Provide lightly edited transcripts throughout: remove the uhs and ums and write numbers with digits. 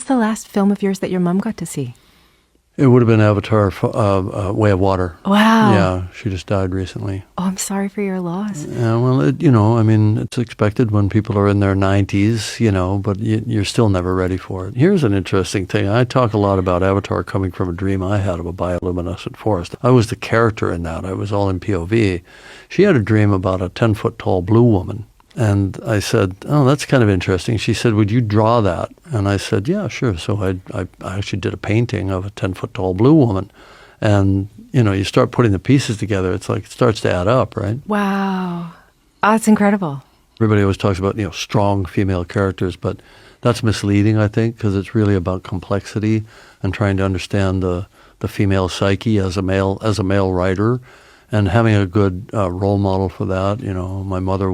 the last film of yours that your mom got to see? It would have been Avatar, Way of Water. Wow. Yeah, she just died recently. Oh, I'm sorry for your loss. Yeah, well, it's expected when people are in their 90s, but you're still never ready for it. Here's an interesting thing. I talk a lot about Avatar coming from a dream I had of a bioluminescent forest. I was the character in that. I was all in POV. She had a dream about a 10-foot tall blue woman. And I said, oh, that's kind of interesting. She said, would you draw that? And I said, yeah, sure. So I actually did a painting of a 10-foot tall blue woman. And, you start putting the pieces together. It's like it starts to add up, right? Wow. Oh, that's incredible. Everybody always talks about, strong female characters, but that's misleading, I think, because it's really about complexity and trying to understand the female psyche as a male writer, and having a good role model for that. My mother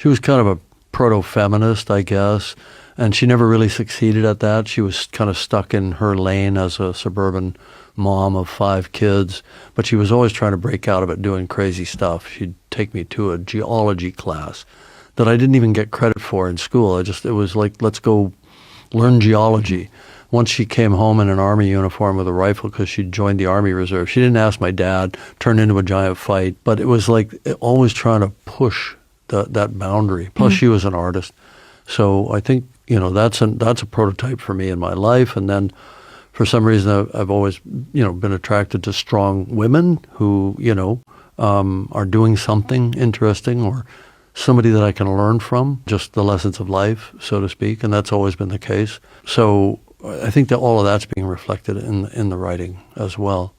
she was kind of a proto-feminist, I guess, and she never really succeeded at that. She was kind of stuck in her lane as a suburban mom of 5 kids, but she was always trying to break out of it, doing crazy stuff. She'd take me to a geology class that I didn't even get credit for in school. It was like, let's go learn geology. Once she came home in an army uniform with a rifle because she'd joined the Army Reserve. She didn't ask my dad, turned into a giant fight, but it was like always trying to push that boundary. Plus, she was an artist. So I think, that's a prototype for me in my life. And then for some reason, I've always, been attracted to strong women who, are doing something interesting, or somebody that I can learn from, just the lessons of life, so to speak. And that's always been the case. So I think that all of that's being reflected in the writing as well.